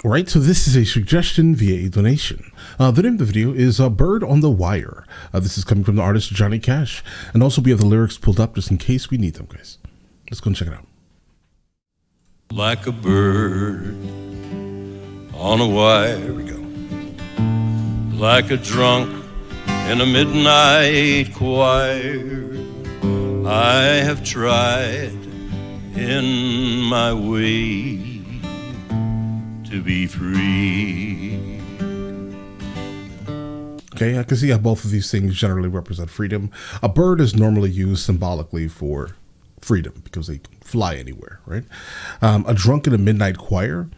All right, so this is a suggestion via a donation. The name of the video is Bird on the Wire. This is coming from the artist Johnny Cash. And also we have the lyrics pulled up just in case we need them, guys. Let's go and check it out. Like a bird on a wire. Here we go. Like a drunk in a midnight choir. I have tried in my way to be free. Okay, I can see how both of these things generally represent freedom. A bird is normally used symbolically for freedom because they can fly anywhere, right? A drunk in a midnight choir.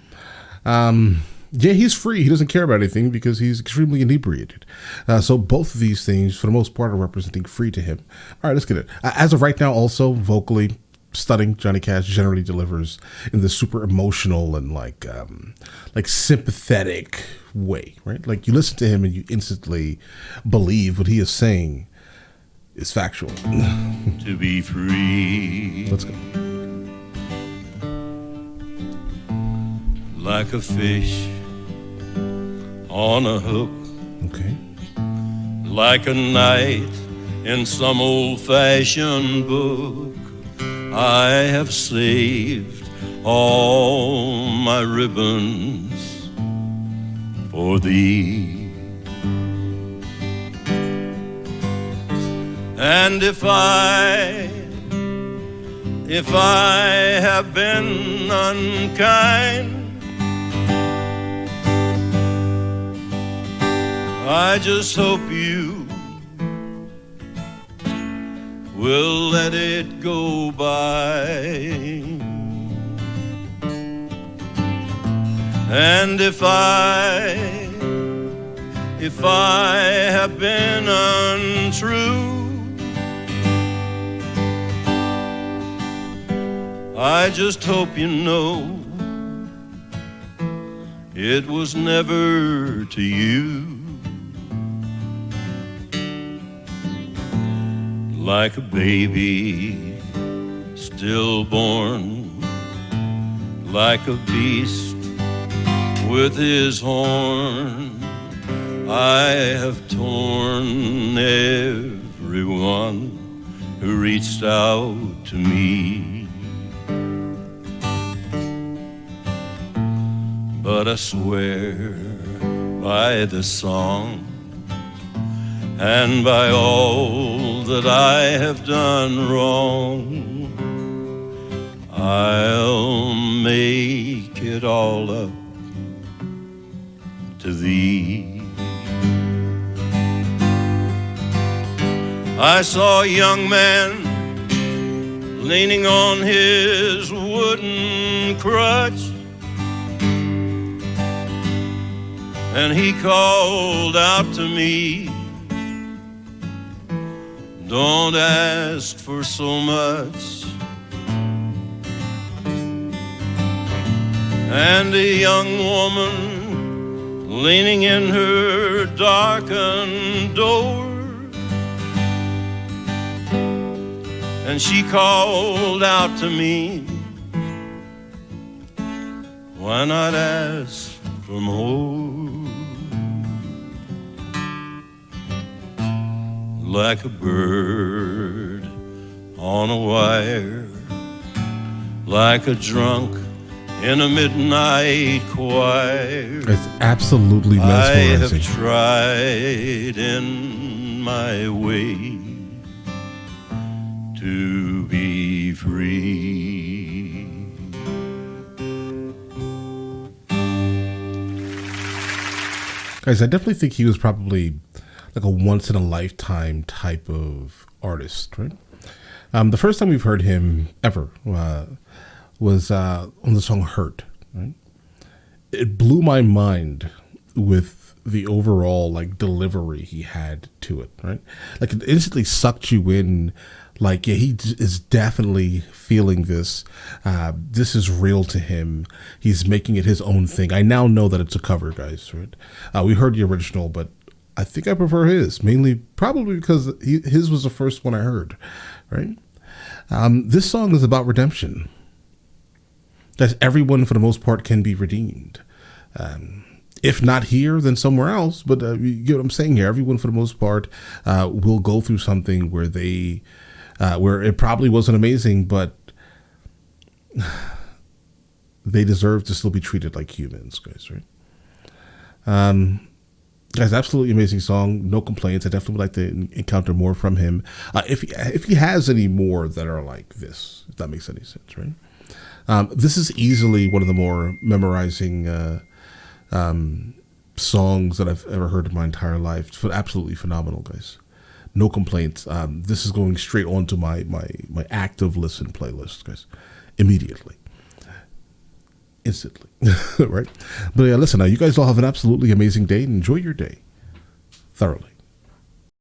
Yeah, he's free. He doesn't care about anything because he's extremely inebriated. So both of these things, for the most part, are representing free to him. All right, let's get it. As of right now, also vocally stunning. Johnny Cash generally delivers in the super emotional and like sympathetic way, right? Like you listen to him and you instantly believe what he is saying is factual. To be free. Let's go. Like a fish on a hook. Okay. Like a knight in some old-fashioned book. I have saved all my ribbons for thee. And if I have been unkind, I just hope you will let it go by. And if I have been untrue, I just hope you know it was never to you. Like a baby stillborn, like a beast with his horn, I have torn everyone who reached out to me. But I swear by the song and by all that I have done wrong, I'll make it all up to thee. I saw a young man leaning on his wooden crutch, and he called out to me, don't ask for so much. And a young woman leaning in her darkened door, and she called out to me, why not ask for more? Like a bird on a wire, like a drunk in a midnight choir. It's absolutely I mesmerizing. have tried in my way to be free. Guys, I definitely think he was probably like a once-in-a-lifetime type of artist, right? The first time we've heard him ever was on the song Hurt, right? It blew my mind with the overall like delivery he had to it, right? Like it instantly sucked you in. Like, yeah, he is definitely feeling this. This is real to him. He's making it his own thing. I now know that it's a cover, guys, right? We heard the original, but I think I prefer his, mainly probably because his was the first one I heard, right? This song is about redemption. That everyone, for the most part, can be redeemed. If not here, then somewhere else. But you get what I'm saying here. Everyone, for the most part, will go through something where where it probably wasn't amazing, but they deserve to still be treated like humans, guys, right? Guys, absolutely amazing song. No complaints. I definitely would like to encounter more from him. If he has any more that are like this, if that makes any sense, right? This is easily one of the more memorizing songs that I've ever heard in my entire life. It's absolutely phenomenal, guys. No complaints. This is going straight onto my active listen playlist, guys, immediately. Instantly, right? But yeah, listen, you guys all have an absolutely amazing day and enjoy your day thoroughly.